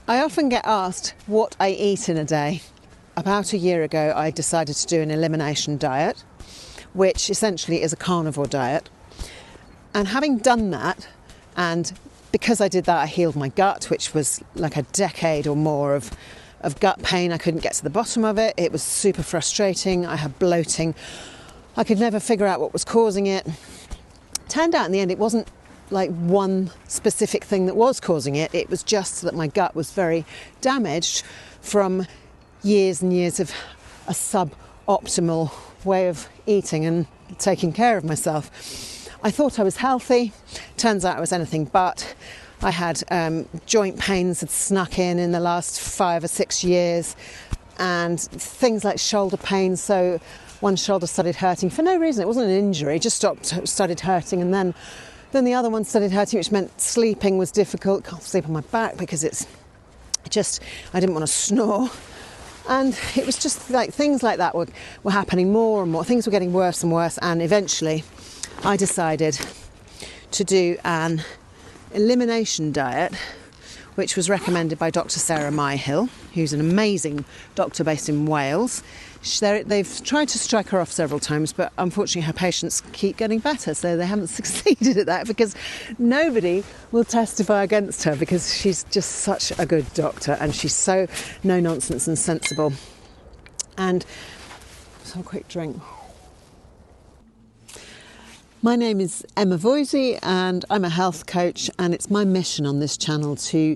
I often get asked what I eat in a day. About a year ago, I decided to do an elimination diet, which essentially is a carnivore diet. And having done that, and because I did that, I healed my gut, which was like a decade or more of gut pain. I couldn't get to the bottom of it. It was super frustrating. I had bloating. I could never figure out what was causing it. Turned out in the end, it wasn't like one specific thing that was causing it. It was just that my gut was very damaged from years and years of a suboptimal way of eating and taking care of myself. I thought I was healthy. Turns out I was anything but. I had joint pains that snuck in the last 5 or 6 years, and things like shoulder pain. So one shoulder started hurting for no reason. It wasn't an injury, it just started hurting, and then the other one started hurting, which meant sleeping was difficult. Can't sleep on my back because I didn't want to snore. And it was just like things like that were happening more and more. Things were getting worse and worse. And eventually I decided to do an elimination diet, which was recommended by Dr. Sarah Myhill, who's an amazing doctor based in Wales. They've tried to strike her off several times, but unfortunately her patients keep getting better, so they haven't succeeded at that, because nobody will testify against her, because she's just such a good doctor and she's so no nonsense and sensible. And let's have a quick drink. My name is Emma Voysey and I'm a health coach, and it's my mission on this channel to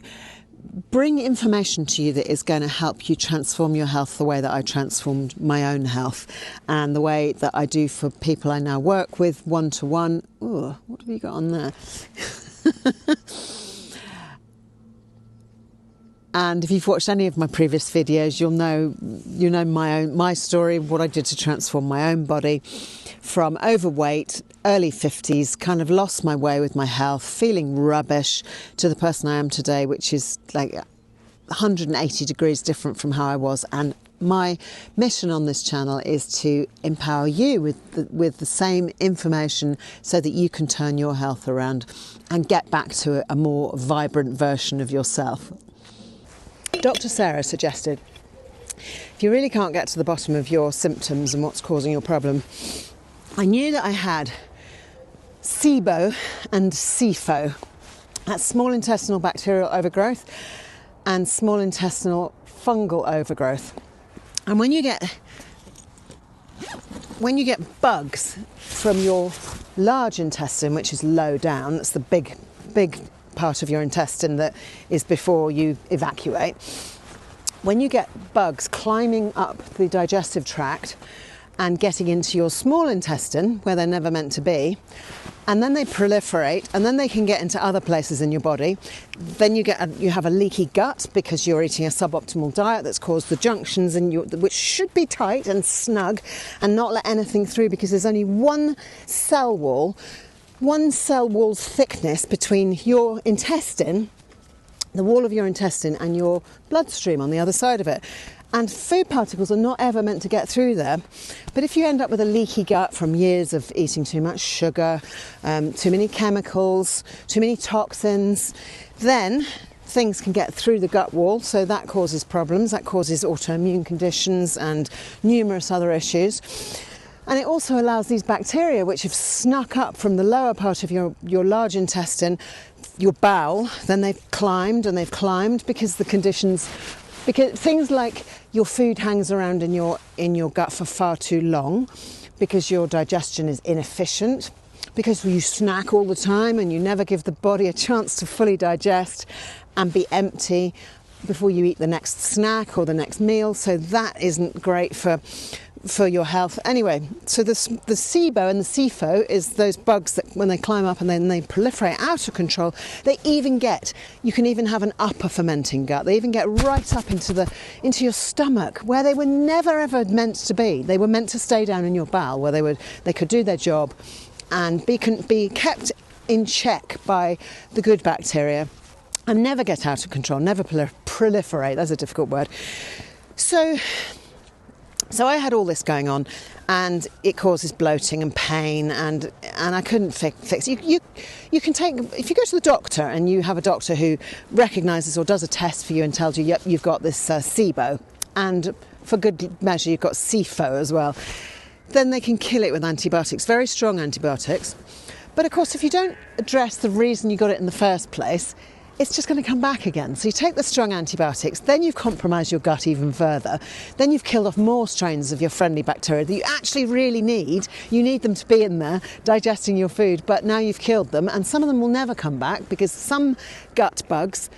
bring information to you that is going to help you transform your health the way that I transformed my own health, and the way that I do for people I now work with one-to-one. Ooh, what have you got on there? And if you've watched any of my previous videos, you'll know my story, what I did to transform my own body from overweight, early 50s, kind of lost my way with my health, feeling rubbish, to the person I am today, which is like 180 degrees different from how I was. And my mission on this channel is to empower you with the same information so that you can turn your health around and get back to a more vibrant version of yourself. Dr. Sarah suggested, if you really can't get to the bottom of your symptoms and what's causing your problem, I knew that I had SIBO and SIFO. That's small intestinal bacterial overgrowth and small intestinal fungal overgrowth. And when you get bugs from your large intestine, which is low down, that's the big part of your intestine that is before you evacuate. When you get bugs climbing up the digestive tract and getting into your small intestine where they're never meant to be, and then they proliferate, and then they can get into other places in your body, then you have a leaky gut because you're eating a suboptimal diet that's caused the junctions which should be tight and snug and not let anything through, because there's only one cell wall's thickness between your intestine, the wall of your intestine, and your bloodstream on the other side of it. And food particles are not ever meant to get through there. But if you end up with a leaky gut from years of eating too much sugar, too many chemicals, too many toxins, then things can get through the gut wall. So that causes problems, that causes autoimmune conditions and numerous other issues. And it also allows these bacteria, which have snuck up from the lower part of your large intestine, your bowel, then they've climbed because things like your food hangs around in your gut for far too long, because your digestion is inefficient, because you snack all the time and you never give the body a chance to fully digest and be empty before you eat the next snack or the next meal. So that isn't great for your health. Anyway, so the SIBO and the SIFO is those bugs that when they climb up and then they proliferate out of control, you can even have an upper fermenting gut. They even get right up into your stomach, where they were never ever meant to be. They were meant to stay down in your bowel, where they could do their job and be kept in check by the good bacteria and never get out of control, never proliferate. That's a difficult word. So So I had all this going on, and it causes bloating and pain, and I couldn't fix. You can take, if you go to the doctor and you have a doctor who recognises or does a test for you and tells you, yep, you've got this SIBO, and for good measure you've got SIFO as well, then they can kill it with antibiotics, very strong antibiotics. But of course, if you don't address the reason you got it in the first place, it's just going to come back again. So you take the strong antibiotics, then you've compromised your gut even further, then you've killed off more strains of your friendly bacteria that you actually really need. You need them to be in there digesting your food, but now you've killed them, and some of them will never come back because some gut bugs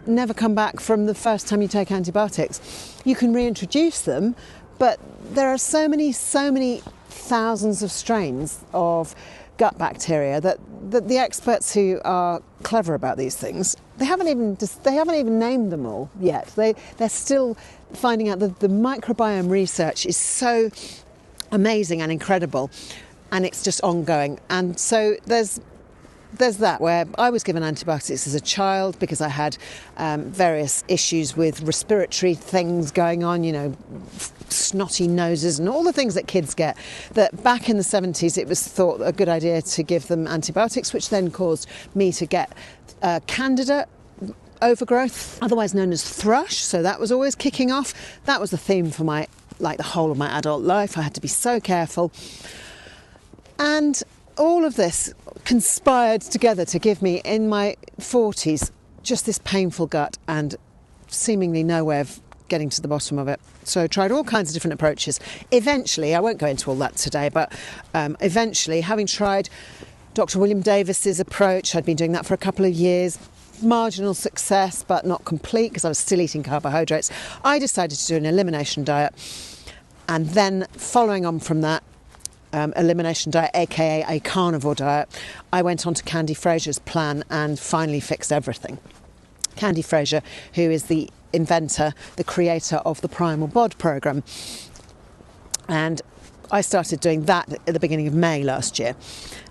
never come back from the first time you take antibiotics. You can reintroduce them, but there are so many thousands of strains of gut bacteria that the experts who are clever about these things, they haven't even named them all yet. They're still finding out that the microbiome research is so amazing and incredible, and it's just ongoing. And so there's that, where I was given antibiotics as a child because I had various issues with respiratory things going on, snotty noses and all the things that kids get, that back in the 70s it was thought a good idea to give them antibiotics, which then caused me to get candida overgrowth, otherwise known as thrush. So that was always kicking off. That was the theme for the whole of my adult life. I had to be so careful. And all of this conspired together to give me, in my 40s, just this painful gut and seemingly no way of getting to the bottom of it. So I tried all kinds of different approaches. Eventually, I won't go into all that today, but eventually, having tried Dr. William Davis's approach, I'd been doing that for a couple of years, marginal success, but not complete because I was still eating carbohydrates. I decided to do an elimination diet, and then following on from that, elimination diet, aka a carnivore diet, I went on to Candy Fraser's plan and finally fixed everything. Candy Fraser, who is the inventor, the creator of the Primal Bod program, and I started doing that at the beginning of May last year,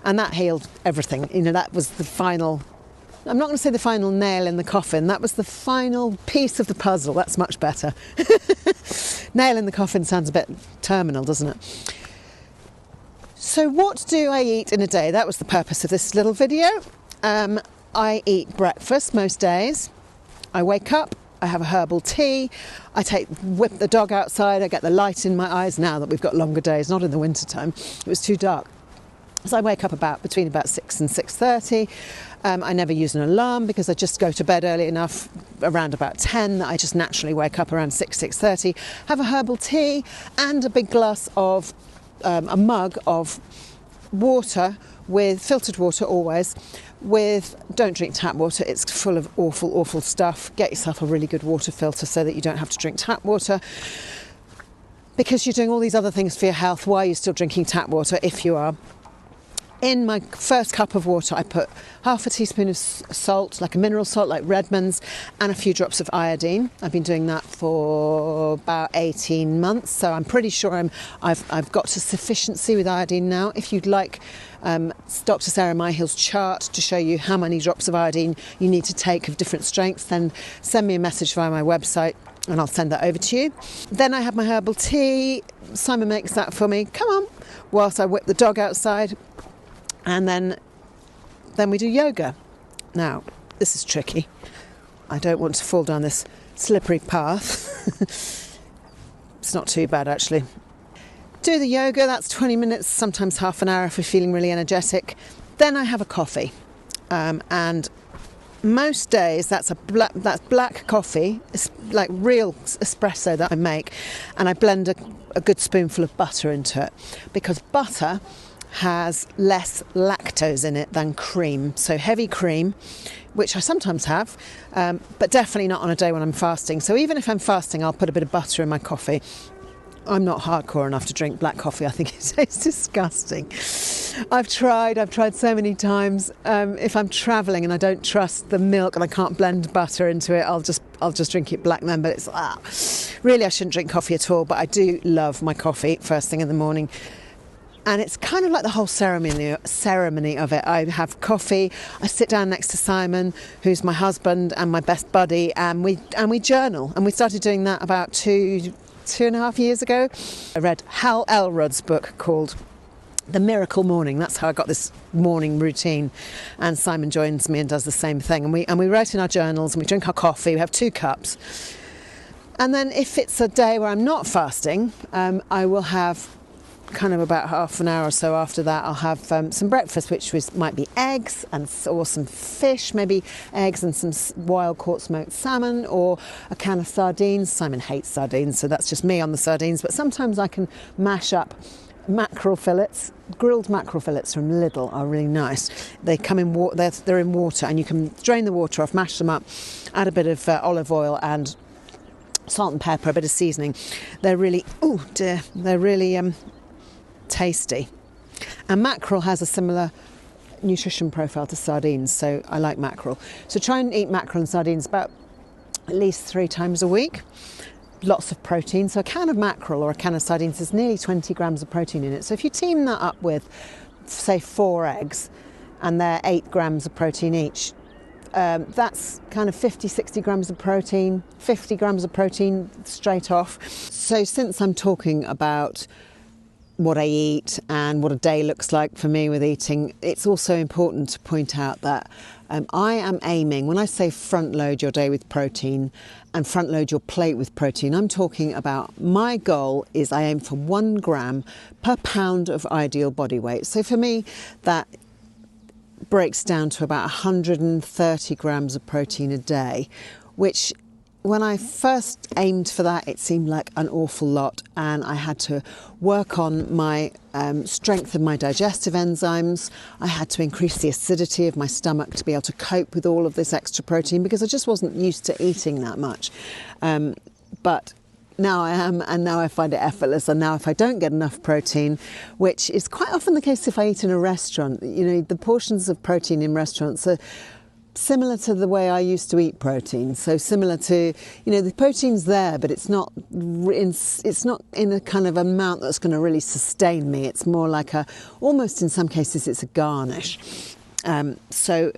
and that healed everything. That was the final, I'm not going to say the final nail in the coffin, that was the final piece of the puzzle. That's much better. Nail in the coffin sounds a bit terminal, doesn't it? So what do I eat in a day? That was the purpose of this little video. I eat breakfast most days. I wake up, I have a herbal tea, I whip the dog outside, I get the light in my eyes now that we've got longer days, not in the winter time. It was too dark. So I wake up between about 6 and 6:30. I never use an alarm because I just go to bed early enough, around about 10, that I just naturally wake up around 6:30, have a herbal tea and a big glass of a mug of water, with filtered water always, don't drink tap water, it's full of awful stuff. Get yourself a really good water filter so that you don't have to drink tap water, because you're doing all these other things for your health. Why are you still drinking tap water if you are? In my first cup of water, I put half a teaspoon of salt, like a mineral salt, like Redmonds, and a few drops of iodine. I've been doing that for about 18 months, so I'm pretty sure I've got to sufficiency with iodine now. If you'd like Dr. Sarah Myhill's chart to show you how many drops of iodine you need to take of different strengths, then send me a message via my website and I'll send that over to you. Then I have my herbal tea. Simon makes that for me. Come on, whilst I whip the dog outside. And then we do yoga. Now, this is tricky. I don't want to fall down this slippery path. It's not too bad, actually. Do the yoga, that's 20 minutes, sometimes half an hour if we're feeling really energetic. Then I have a coffee. And most days that's black coffee. It's like real espresso that I make. And I blend a good spoonful of butter into it, because butter has less lactose in it than cream. So heavy cream, which I sometimes have, but definitely not on a day when I'm fasting. So even if I'm fasting, I'll put a bit of butter in my coffee. I'm not hardcore enough to drink black coffee. I think it tastes disgusting. I've tried so many times. If I'm travelling and I don't trust the milk and I can't blend butter into it, I'll just drink it black then. But it's really, I shouldn't drink coffee at all. But I do love my coffee first thing in the morning. And it's kind of like the whole ceremony of it. I have coffee, I sit down next to Simon, who's my husband and my best buddy, and we journal. And we started doing that about 2 2.5 years ago. I read Hal Elrod's book called The Miracle Morning. That's how I got this morning routine. And Simon joins me and does the same thing. And we write in our journals and we drink our coffee. We have 2 cups. And then if it's a day where I'm not fasting, I will have kind of about half an hour or so after that, I'll have some breakfast, which might be eggs or some fish, maybe eggs and some wild caught smoked salmon, or a can of sardines. Simon hates sardines, so that's just me on the sardines. But sometimes I can mash up mackerel fillets. Grilled mackerel fillets from Lidl are really nice. They come in they're in water, and you can drain the water off, mash them up, add a bit of olive oil and salt and pepper, a bit of seasoning. They're really tasty. And mackerel has a similar nutrition profile to sardines, so I like mackerel. So try and eat mackerel and sardines about at least 3 times a week. Lots of protein. So a can of mackerel or a can of sardines is nearly 20 grams of protein in it. So if you team that up with, say, 4 eggs, and they're 8 grams of protein each, that's kind of 50-60 grams of protein, 50 grams of protein straight off. So since I'm talking about what I eat and what a day looks like for me with eating, it's also important to point out that I am aiming, when I say front load your day with protein and front load your plate with protein, I'm talking about, my goal is I aim for 1 gram per pound of ideal body weight. So for me, that breaks down to about 130 grams of protein a day, which when I first aimed for that, it seemed like an awful lot, and I had to work on my strength of my digestive enzymes. I had to increase the acidity of my stomach to be able to cope with all of this extra protein, because I just wasn't used to eating that much. But now I am, and now I find it effortless. And now if I don't get enough protein, which is quite often the case if I eat in a restaurant, the portions of protein in restaurants are similar to the way I used to eat protein. So similar to, the protein's there, but it's not in a kind of amount that's going to really sustain me. It's more like almost in some cases, it's a garnish. So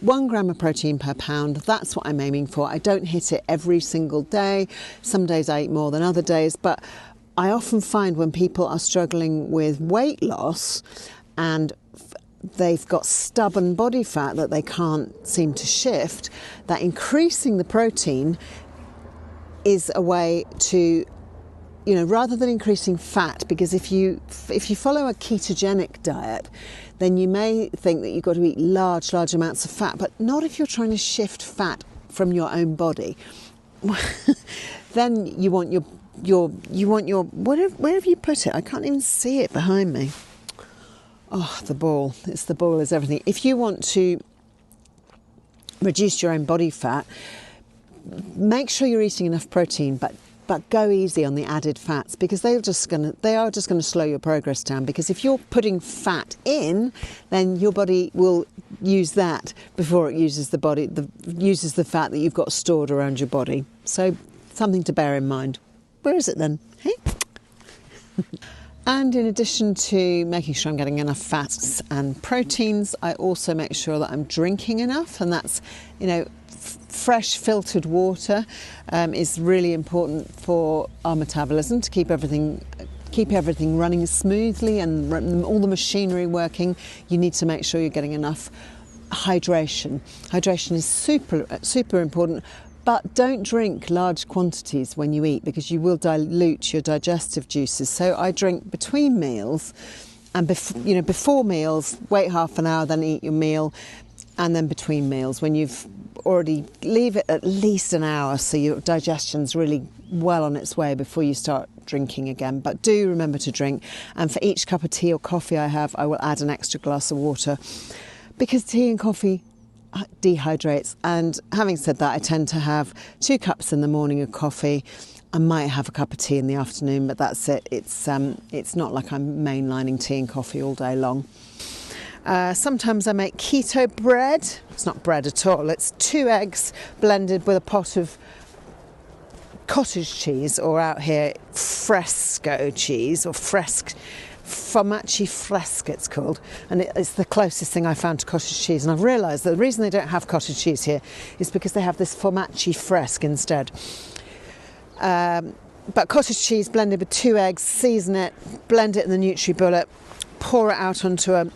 1 gram of protein per pound, that's what I'm aiming for. I don't hit it every single day. Some days I eat more than other days, but I often find when people are struggling with weight loss and they've got stubborn body fat that they can't seem to shift, that increasing the protein is a way to, rather than increasing fat, because if you follow a ketogenic diet, then you may think that you've got to eat large amounts of fat, but not if you're trying to shift fat from your own body. Then you want where have you put it? I can't even see it behind me. Oh, the ball. It's the ball is everything. If you want to reduce your own body fat, make sure you're eating enough protein, but go easy on the added fats, because they are just going to slow your progress down. Because if you're putting fat in, then your body will use that before it uses the fat that you've got stored around your body. So something to bear in mind. Where is it then? Hey. And in addition to making sure I'm getting enough fats and proteins, I also make sure that I'm drinking enough, and that's, fresh filtered water is really important for our metabolism, to keep everything running smoothly and all the machinery working. You need to make sure you're getting enough hydration. Hydration is super important. But don't drink large quantities when you eat, because you will dilute your digestive juices. So I drink between meals, and before meals, wait half an hour, then eat your meal, and then between meals, when you've already leave it at least an hour so your digestion's really well on its way before you start drinking again. But do remember to drink, and for each cup of tea or coffee I have, I will add an extra glass of water, because tea and coffee dehydrates. And having said that, I tend to have 2 cups in the morning of coffee. I might have a cup of tea in the afternoon, but that's it. It's not like I'm mainlining tea and coffee all day long. Sometimes I make keto bread. It's not bread at all. It's 2 eggs blended with a pot of cottage cheese, or out here fresco cheese, or Formaggi fresca it's called, and it's the closest thing I found to cottage cheese. And I've realised that the reason they don't have cottage cheese here is because they have this Formaggi fresca instead. but cottage cheese blended with 2 eggs, season it, blend it in the NutriBullet, pour it out onto a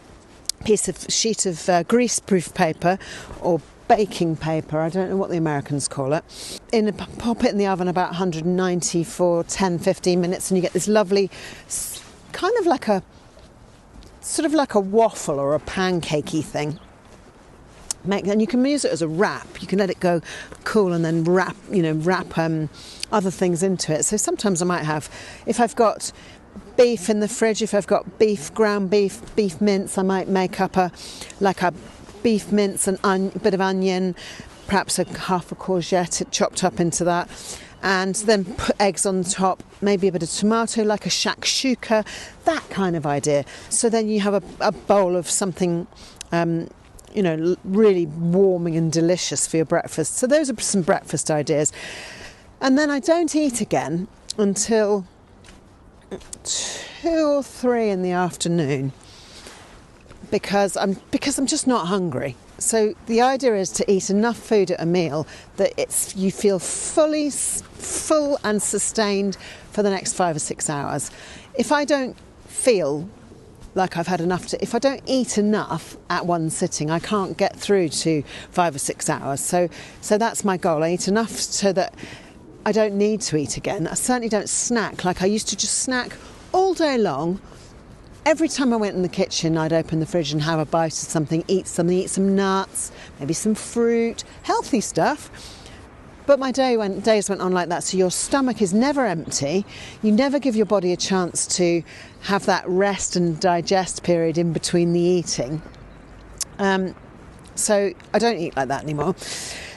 sheet of grease-proof paper or baking paper, I don't know what the Americans call it, pop it in the oven about 190 for 10-15 minutes, and you get this lovely, kind of like a waffle or a pancakey thing. And you can use it as a wrap. You can let it go cool and then wrap other things into it. So sometimes I might have, if I've got beef in the fridge, if I've got ground beef mince, I might make up a beef mince and a bit of onion, perhaps half a courgette chopped up into that, and then put eggs on the top, maybe a bit of tomato, like a shakshuka, that kind of idea. So then you have a bowl of something really warming and delicious for your breakfast. So those are some breakfast ideas. And then I don't eat again until 2 or 3 in the afternoon because I'm just not hungry. So the idea is to eat enough food at a meal that you feel full and sustained for the next 5 or 6 hours. If I don't feel like I've had enough if I don't eat enough at one sitting, I can't get through to 5 or 6 hours. So that's my goal. I eat enough so that I don't need to eat again. I certainly don't snack like I used to, just snack all day long. Every time I went in the kitchen, I'd open the fridge and have a bite of something, eat some nuts, maybe some fruit, healthy stuff. But my days went on like that, so your stomach is never empty. You never give your body a chance to have that rest and digest period in between the eating. So I don't eat like that anymore.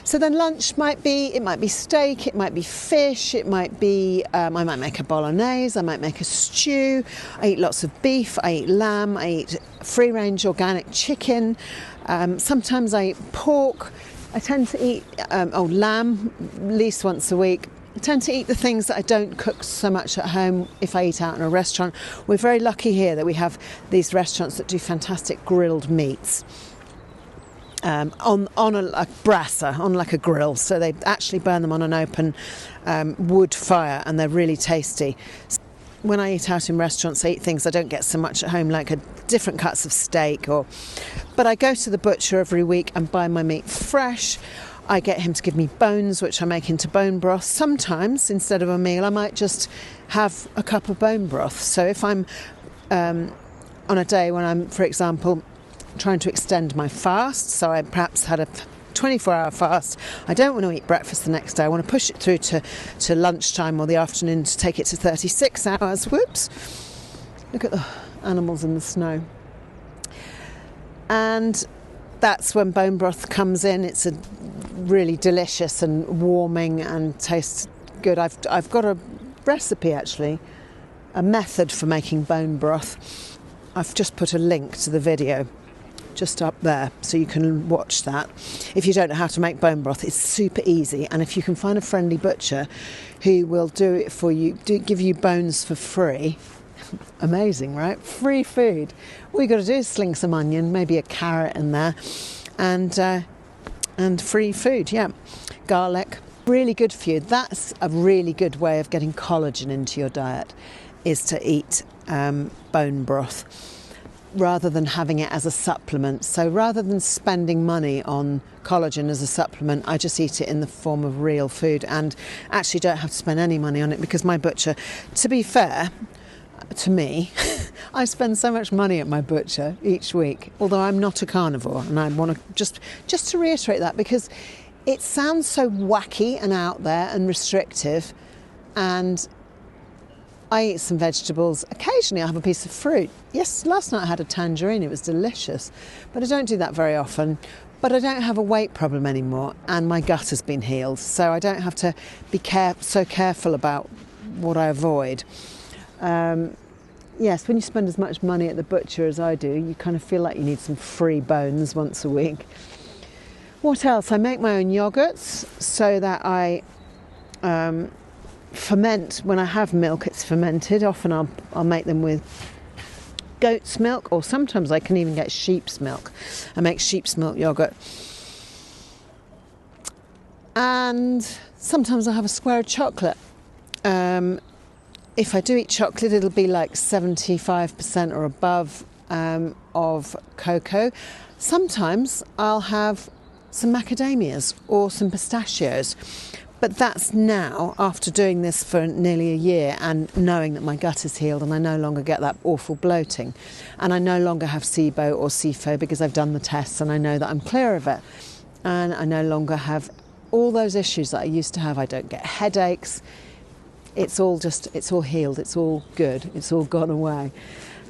So then lunch might be steak, it might be fish, it might be, I might make a bolognese, I might make a stew. I eat lots of beef, I eat lamb, I eat free-range organic chicken. Sometimes I eat pork. I tend to eat lamb at least once a week. I tend to eat the things that I don't cook so much at home if I eat out in a restaurant. We're very lucky here that we have these restaurants that do fantastic grilled meats on a brasa, on like a grill. So they actually burn them on an open wood fire, and they're really tasty. When I eat out in restaurants, I eat things I don't get so much at home, like different cuts of steak. But I go to the butcher every week and buy my meat fresh. I get him to give me bones, which I make into bone broth. Sometimes, instead of a meal, I might just have a cup of bone broth. So if I'm on a day when I'm, for example, trying to extend my fast, so I perhaps had a 24-hour fast, I don't want to eat breakfast the next day, I want to push it through to lunchtime or the afternoon to take it to 36 hours. Whoops, look at the animals in the snow. And that's when bone broth comes in. It's a really delicious and warming and tastes good. I've got a recipe, actually, a method for making bone broth. I've just put a link to the video just up there so you can watch that. If you don't know how to make bone broth, it's super easy, and if you can find a friendly butcher who will do it for you, give you bones for free, amazing, right? Free food. All you got to do is sling some onion, maybe a carrot in there, and free food. Yeah, garlic, really good for you. That's a really good way of getting collagen into your diet, is to eat bone broth rather than having it as a supplement. So rather than spending money on collagen as a supplement, I just eat it in the form of real food, and actually don't have to spend any money on it, because my butcher, to be fair to me, I spend so much money at my butcher each week, although I'm not a carnivore. And I want to just to reiterate that, because it sounds so wacky and out there and restrictive, and I eat some vegetables. Occasionally I have a piece of fruit. Yes, last night I had a tangerine, it was delicious, but I don't do that very often. But I don't have a weight problem anymore, and my gut has been healed, so I don't have to be so careful about what I avoid. Yes, when you spend as much money at the butcher as I do, you kind of feel like you need some free bones once a week. What else? I make my own yogurts so that I ferment. When I have milk, it's fermented. Often I'll make them with goat's milk, or sometimes I can even get sheep's milk. I make sheep's milk yogurt. And sometimes I have a square of chocolate. If I do eat chocolate, it'll be like 75% or above of cocoa. Sometimes I'll have some macadamias or some pistachios. But that's now, after doing this for nearly a year and knowing that my gut is healed and I no longer get that awful bloating. And I no longer have SIBO or SIFO because I've done the tests and I know that I'm clear of it. And I no longer have all those issues that I used to have. I don't get headaches. It's all healed. It's all good. It's all gone away.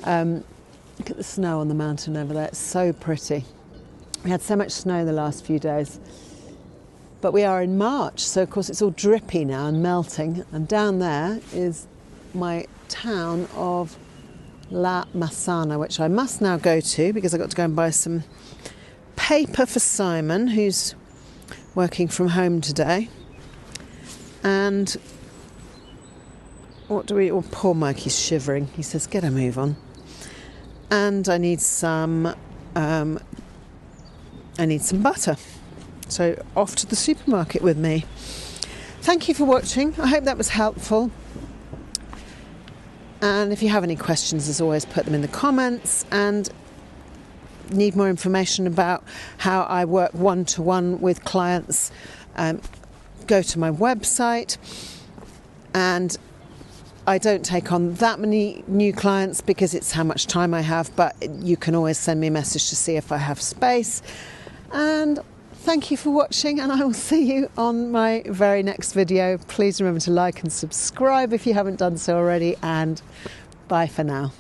Look at the snow on the mountain over there. It's so pretty. We had so much snow the last few days. But we are in March, so of course it's all drippy now and melting. And down there is my town of La Massana, which I must now go to because I've got to go and buy some paper for Simon, who's working from home today. And poor Mikey's shivering. He says, get a move on. And I need some butter. So off to the supermarket with me. Thank you for watching. I hope that was helpful. And if you have any questions, as always, put them in the comments. And need more information about how I work one-to-one with clients, go to my website. And I don't take on that many new clients because it's how much time I have, but you can always send me a message to see if I have space. And thank you for watching, and I will see you on my very next video. Please remember to like and subscribe if you haven't done so already, and bye for now.